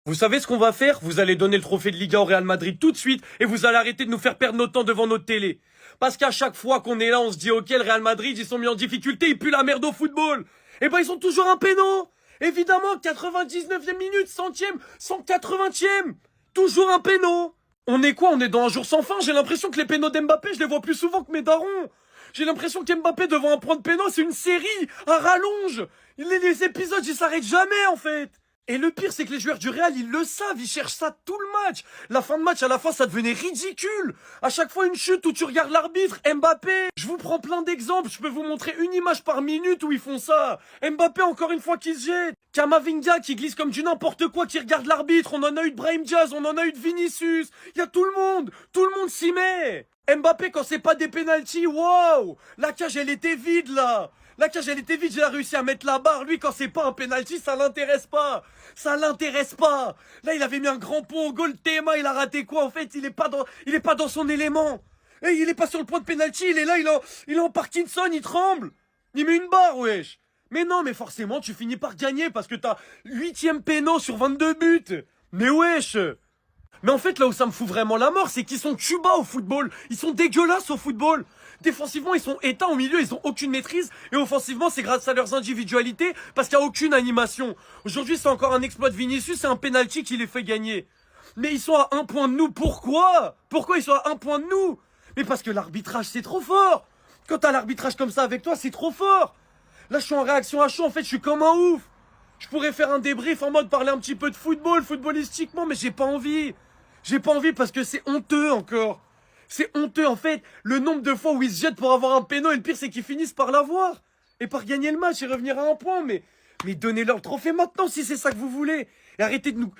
Vous savez ce qu'on va faire? Vous allez donner le trophée de Liga au Real Madrid tout de suite et vous allez arrêter de nous faire perdre notre temps devant notre télé. Parce qu'à chaque fois qu'on est là, on se dit ok, le Real Madrid, ils sont mis en difficulté, ils puent la merde au football. Et ben ils sont toujours un péno. Évidemment, 99e minute, centième, 180e. Toujours un péno. On est quoi? On est dans un jour sans fin. J'ai l'impression que les pénaux d'Mbappé, je les vois plus souvent que mes darons. J'ai l'impression qu'Mbappé devant un point de péno, c'est une série, un rallonge. Les épisodes, ils s'arrêtent jamais en fait. Et le pire, c'est que les joueurs du Real, ils le savent, ils cherchent ça tout le match. La fin de match, à la fin, ça devenait ridicule. À chaque fois, une chute où tu regardes l'arbitre, Mbappé. Je vous prends plein d'exemples, je peux vous montrer une image par minute où ils font ça. Mbappé, encore une fois, qui se jette. Kamavinga, qui glisse comme du n'importe quoi, qui regarde l'arbitre. On en a eu de Brahim Diaz, on en a eu de Vinicius. Il y a tout le monde s'y met. Mbappé, quand c'est pas des pénaltys, waouh. La cage, elle était vide, là. La cage, elle était vide, j'ai réussi à mettre la barre. Lui, quand c'est pas un penalty, ça l'intéresse pas. Ça l'intéresse pas. Là, il avait mis un grand pont au goal. Théma, il a raté quoi? En fait, il est pas dans son élément. Et il est pas sur le point de penalty. Il est là, il est en Parkinson, il tremble. Il met une barre, wesh. Mais non, mais forcément, tu finis par gagner parce que t'as 8ème péno sur 22 buts. Mais wesh. Mais en fait, là où ça me fout vraiment la mort, c'est qu'ils sont Cuba au football. Ils sont dégueulasses au football. Défensivement, ils sont éteints au milieu, ils ont aucune maîtrise. Et offensivement, c'est grâce à leurs individualités, parce qu'il n'y a aucune animation. Aujourd'hui, c'est encore un exploit de Vinicius, c'est un penalty qui les fait gagner. Mais ils sont à un point de nous. Pourquoi? Pourquoi ils sont à un point de nous? Mais parce que l'arbitrage, c'est trop fort. Quand t'as l'arbitrage comme ça avec toi, c'est trop fort. Là, je suis en réaction à chaud, en fait, je suis comme un ouf. Je pourrais faire un débrief en mode parler un petit peu de football, footballistiquement, mais j'ai pas envie. J'ai pas envie parce que c'est honteux encore. C'est honteux en fait. Le nombre de fois où ils se jettent pour avoir un péno et le pire c'est qu'ils finissent par l'avoir. Et par gagner le match et revenir à un point. Mais donnez-leur le trophée maintenant si c'est ça que vous voulez. Et arrêtez de nous...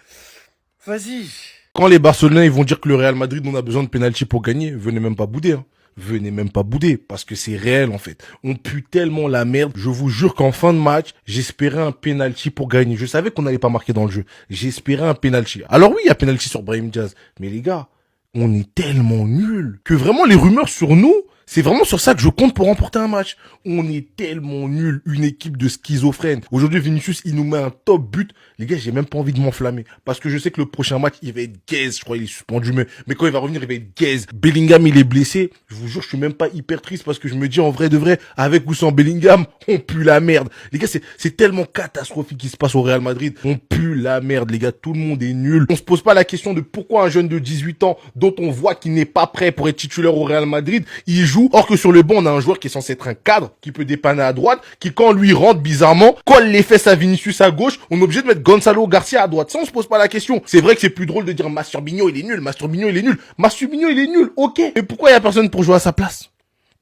Vas-y. Quand les Barcelonais ils vont dire que le Real Madrid on a besoin de penalty pour gagner, venez même pas bouder. Hein. Venez même pas bouder parce que c'est réel en fait. On pue tellement la merde. Je vous jure qu'en fin de match, j'espérais un penalty pour gagner. Je savais qu'on n'allait pas marquer dans le jeu. J'espérais un penalty. Alors oui, il y a penalty sur Brahim Diaz, mais les gars, on est tellement nuls que vraiment les rumeurs sur nous, c'est vraiment sur ça que je compte pour remporter un match. On est tellement nuls, une équipe de schizophrènes. Aujourd'hui, Vinicius, il nous met un top but. Les gars, j'ai même pas envie de m'enflammer. Parce que je sais que le prochain match, il va être gaze. Je crois qu'il est suspendu, mais quand il va revenir, il va être gaze. Bellingham, il est blessé. Je vous jure, je suis même pas hyper triste parce que je me dis, en vrai de vrai, avec ou sans Bellingham, on pue la merde. Les gars, c'est tellement catastrophique ce qui se passe au Real Madrid. On pue la merde, les gars. Tout le monde est nul. On se pose pas la question de pourquoi un jeune de 18 ans, dont on voit qu'il n'est pas prêt pour être titulaire au Real Madrid, il joue. Or que sur le banc, on a un joueur qui est censé être un cadre, qui peut dépanner à droite, qui quand lui rentre bizarrement, colle les fesses à Vinicius à gauche, on est obligé de mettre Gonzalo Garcia à droite. Ça, on se pose pas la question. C'est vrai que c'est plus drôle de dire Masturbinho, il est nul, Masturbinho, il est nul. Masturbinho, il est nul, ok. Mais pourquoi il y a personne pour jouer à sa place?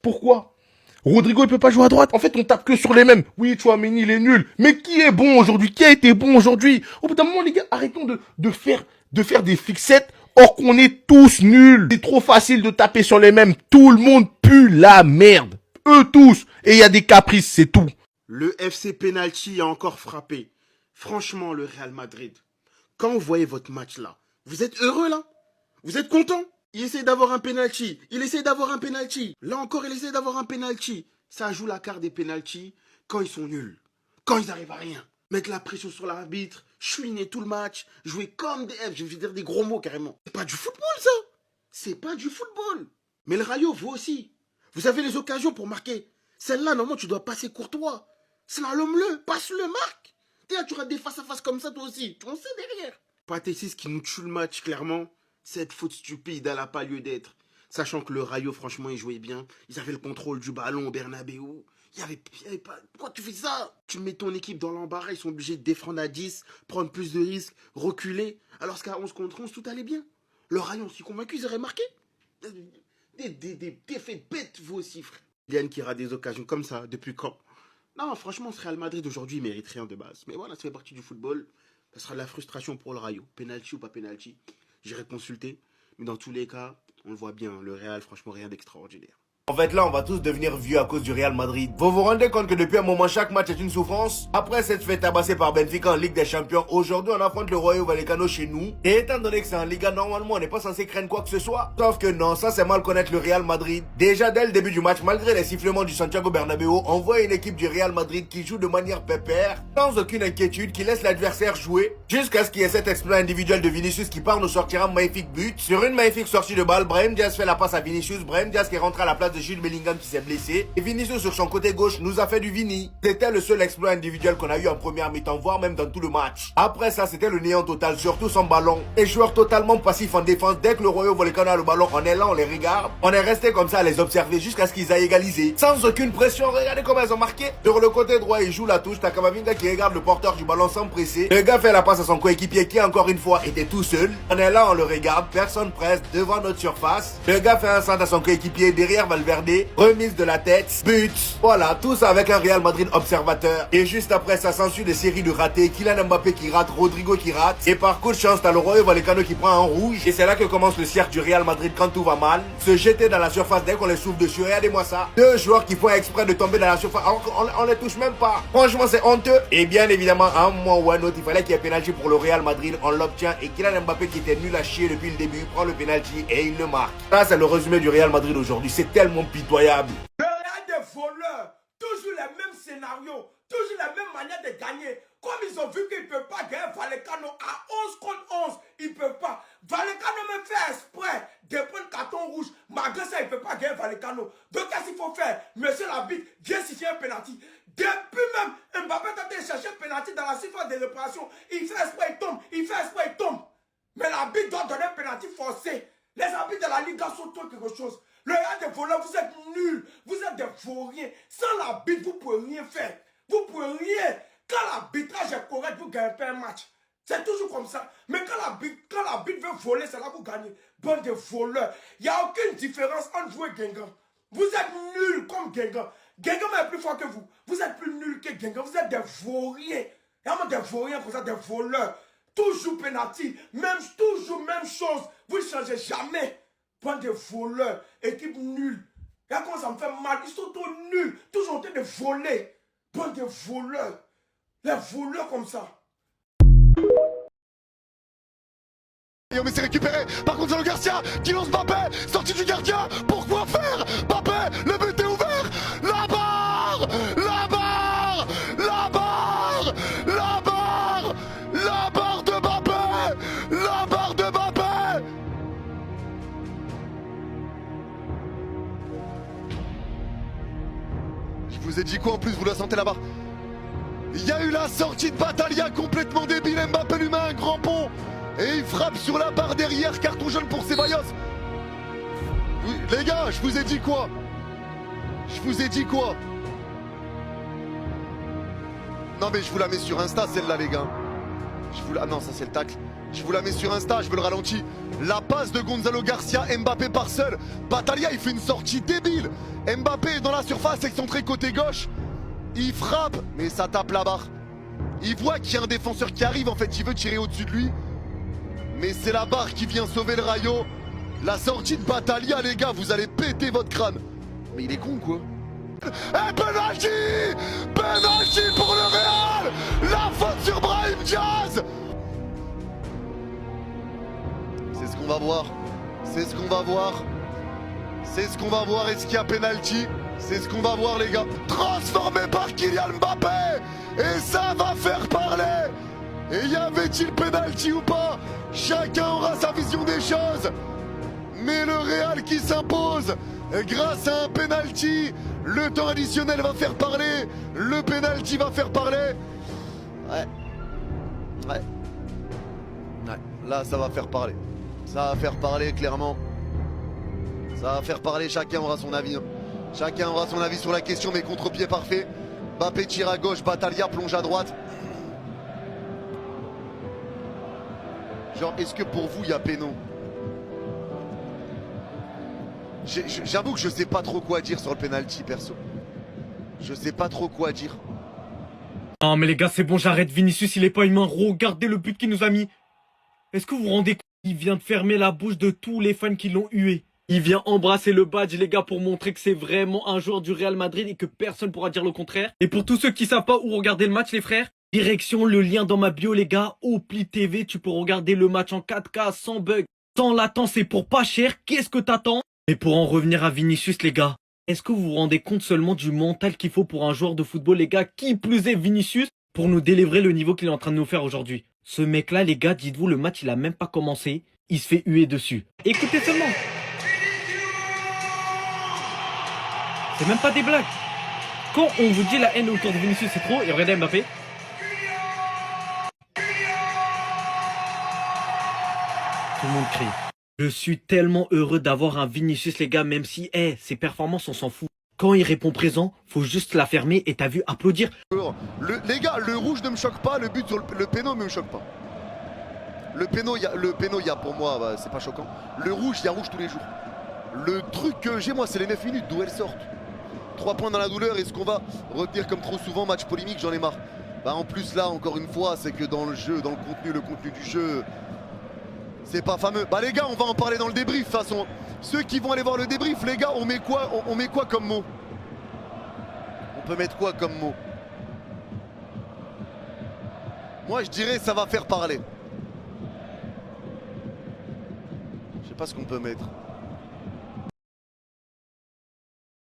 Pourquoi? Rodrigo, il peut pas jouer à droite. En fait, on tape que sur les mêmes. Oui, Tchouaméni, il est nul. Mais qui est bon aujourd'hui? Qui a été bon aujourd'hui? Au bout d'un moment, les gars, arrêtons de faire des fixettes. Or qu'on est tous nuls. C'est trop facile de taper sur les mêmes. Tout le monde pue la merde. Eux tous. Et il y a des caprices, c'est tout. Le FC Penalty a encore frappé. Franchement, le Real Madrid, quand vous voyez votre match là, vous êtes heureux là? Vous êtes content? Il essaie d'avoir un penalty. Il essaie d'avoir un penalty. Là encore, il essaie d'avoir un penalty. Ça joue la carte des penalties quand ils sont nuls. Quand ils arrivent à rien. Mettre la pression sur l'arbitre, chouiner tout le match, jouer comme des F, je vais dire des gros mots carrément. C'est pas du football ça. C'est pas du football. Mais le Rayo, vous aussi. Vous avez les occasions pour marquer. Celle-là, normalement, tu dois passer courtois. Slalom-le, passe-le, marque. Tu auras des face-à-face comme ça toi aussi. On sait derrière. Patésis qui nous tue le match, clairement. Cette faute stupide, elle n'a pas lieu d'être. Sachant que le Rayo, franchement, il jouait bien. Ils avaient le contrôle du ballon au Bernabeu. Il y avait pas... Pourquoi tu fais ça? Tu mets ton équipe dans l'embarras, ils sont obligés de défendre à 10, prendre plus de risques, reculer. Alors qu'à 11 contre 11, tout allait bien. Le Rayo, on s'y convaincu, ils auraient marqué. Des défaites bêtes, vous aussi, frère. Yann qui rate des occasions comme ça, depuis quand? Non, franchement, ce Real Madrid aujourd'hui, il mérite rien de base. Mais voilà, ça fait partie du football. Ça sera de la frustration pour le Rayo. Penalty ou pas penalty, j'irai consulter. Mais dans tous les cas, on le voit bien, le Real, franchement, rien d'extraordinaire. En fait, là, on va tous devenir vieux à cause du Real Madrid. Vous vous rendez compte que depuis un moment, chaque match est une souffrance? Après s'être fait tabasser par Benfica en Ligue des Champions, aujourd'hui, on affronte le Rayo Vallecano chez nous. Et étant donné que c'est en Liga, normalement, on n'est pas censé craindre quoi que ce soit. Sauf que non, ça, c'est mal connaître le Real Madrid. Déjà, dès le début du match, malgré les sifflements du Santiago Bernabéu, on voit une équipe du Real Madrid qui joue de manière pépère, sans aucune inquiétude, qui laisse l'adversaire jouer, jusqu'à ce qu'il y ait cet exploit individuel de Vinicius qui part nous sortir un magnifique but. Sur une magnifique sortie de balle, Brahim Diaz fait la passe à Vinicius, Brahim Diaz qui est rentré à la place de Jude Bellingham qui s'est blessé, et Vinicius sur son côté gauche nous a fait du Vini. C'était le seul exploit individuel qu'on a eu en première mi-temps, voire même dans tout le match. Après ça, c'était le néant total, surtout sans ballon. Et joueurs totalement passifs en défense, dès que le Rayo Vallecano a le ballon, on est là, on les regarde. On est resté comme ça à les observer jusqu'à ce qu'ils aient égalisé. Sans aucune pression, regardez comment ils ont marqué. Sur le côté droit, il joue la touche, t'as Kamavinga qui regarde le porteur du ballon sans presser. Le gars fait la passe à son coéquipier qui encore une fois était tout seul. On est là, on le regarde, personne presse devant notre surface. Le gars fait un centre à son coéquipier derrière Valverde, remise de la tête, but. Voilà, tout ça avec un Real Madrid observateur. Et juste après, ça s'ensuit des séries de ratés. Kylian Mbappé qui rate, Rodrigo qui rate. Et par coup de chance, t'as le Rayo Vallecano qui prend un rouge. Et c'est là que commence le cirque du Real Madrid quand tout va mal. Se jeter dans la surface dès qu'on les souffle dessus. Regardez-moi ça. Deux joueurs qui font exprès de tomber dans la surface alors qu'on les touche même pas. Franchement, c'est honteux. Et bien évidemment, à un moment ou à un autre, il fallait qu'il y ait pénalty pour le Real Madrid. On l'obtient et Kylian Mbappé qui était nul à chier depuis le début prend le pénalty et il le marque. Ça, c'est le résumé du Real Madrid aujourd'hui. C'est tellement pitoyable. Le Real des voleurs, toujours les mêmes scénarios, toujours la même manière de gagner. Comme ils ont vu qu'ils ne peuvent pas gagner Vallecano à 11 contre 11, ils ne peuvent pas. Vallecano me fait exprès de prendre carton rouge. Malgré ça, il ne peut pas gagner Vallecano. Donc, qu'est-ce qu'il faut faire? Monsieur l'arbitre, viens siffler un penalty. Depuis même, Mbappé est en train de chercher un penalty dans la surface de réparation. Il fait exprès, il tombe. Il fait exprès, il tombe. Mais l'arbitre doit donner un penalty forcé. Les arbitres de la Liga sont tout quelque chose. Le Real des voleurs, vous êtes nuls. Vous êtes des vauriens. Sans l'arbitre, vous ne pouvez rien faire. Vous ne pouvez rien. Quand l'arbitrage est correct, vous ne gagnez pas un match. C'est toujours comme ça. Mais quand l'arbitre veut voler, c'est là que vous gagnez. Bande de voleurs. Il n'y a aucune différence entre vous et Guingamp. Vous êtes nuls comme Guingamp. Guingamp est plus fort que vous. Vous êtes plus nuls que Guingamp. Vous êtes des vauriens. Il y a des vauriens pour ça, des voleurs. Toujours penalty. Toujours même chose. Vous ne changez jamais. Bande de voleurs. Équipe nulle. Regarde comment ça me fait mal. Ils sont tous nuls. Toujours en train de voler. Bande de voleurs. Les voleurs comme ça. Mais c'est récupéré par Gonzalo Garcia qui lance Mbappé, sortie du gardien, pourquoi faire? Mbappé, le but est ouvert, la barre, la barre, la barre, la barre, la barre de Mbappé, la barre de Mbappé. Je vous ai dit quoi en plus, vous la sentez la barre? Il y a eu la sortie de Battaglia complètement débile, Mbappé lui met un grand pont. Et il frappe sur la barre derrière, carton jaune pour Ceballos. Oui, les gars, je vous ai dit quoi? Je vous ai dit quoi? Non mais je vous la mets sur Insta celle-là les gars. Non ça c'est le tacle. Je vous la mets sur Insta, je veux le ralenti. La passe de Gonzalo Garcia, Mbappé part seul. Battaglia il fait une sortie débile. Mbappé est dans la surface, excentré côté gauche. Il frappe, mais ça tape la barre. Il voit qu'il y a un défenseur qui arrive, en fait il veut tirer au-dessus de lui. Mais c'est la barre qui vient sauver le Rayo. La sortie de Battaglia, les gars, vous allez péter votre crâne. Mais il est con, quoi. Et penalty! Penalty pour le Real! La faute sur Brahim Diaz! C'est ce qu'on va voir. C'est ce qu'on va voir. C'est ce qu'on va voir. Est-ce qu'il y a penalty? C'est ce qu'on va voir, les gars. Transformé par Kylian Mbappé! Et ça va faire parler! Et y avait-il penalty ou pas? Chacun aura sa vision des choses. Mais le Real qui s'impose grâce à un penalty. Le temps additionnel va faire parler. Le penalty va faire parler. Ouais. Là, ça va faire parler. Ça va faire parler, clairement. Ça va faire parler. Chacun aura son avis. Chacun aura son avis sur la question. Mais contre-pied parfait. Mbappé tire à gauche. Battaglia plonge à droite. Genre, est-ce que pour vous, il y a péno? J'avoue que je sais pas trop quoi dire sur le penalty, perso. Je sais pas trop quoi dire. Non mais les gars, c'est bon, j'arrête. Vinicius, il est pas humain. Regardez le but qu'il nous a mis. Est-ce que vous vous rendez compte? Il vient de fermer la bouche de tous les fans qui l'ont hué. Il vient embrasser le badge, les gars, pour montrer que c'est vraiment un joueur du Real Madrid et que personne pourra dire le contraire. Et pour tous ceux qui savent pas où regarder le match, les frères, direction le lien dans ma bio, les gars, Opli TV, tu peux regarder le match en 4K, sans bug, sans latence et pour pas cher. Qu'est-ce que t'attends? Mais pour en revenir à Vinicius, les gars, est-ce que vous vous rendez compte seulement du mental qu'il faut pour un joueur de football, les gars, qui plus est Vinicius, pour nous délivrer le niveau qu'il est en train de nous faire aujourd'hui? Ce mec-là, les gars, dites-vous, le match, il a même pas commencé, il se fait huer dessus. Écoutez seulement. C'est même pas des blagues. Quand on vous dit la haine autour de Vinicius, c'est trop, et regardez Mbappé. Tout le monde crie. Je suis tellement heureux d'avoir un Vinicius, les gars, même si, ses performances, on s'en fout. Quand il répond présent, faut juste la fermer et t'as vu applaudir. Les gars, le rouge ne me choque pas, le but sur le péno ne me choque pas. Le péno, il y a pour moi, bah, c'est pas choquant. Le rouge, il y a rouge tous les jours. Le truc que j'ai, moi, c'est les 9 minutes d'où elles sortent. 3 points dans la douleur, et ce qu'on va retenir comme trop souvent, match polémique, j'en ai marre. Bah, en plus, là, encore une fois, c'est que dans le jeu, dans le contenu du jeu, c'est pas fameux. Bah, les gars, on va en parler dans le débrief, de toute façon. Ceux qui vont aller voir le débrief, les gars, on met quoi comme mot? On peut mettre quoi comme mot? Moi, je dirais ça va faire parler. Je sais pas ce qu'on peut mettre.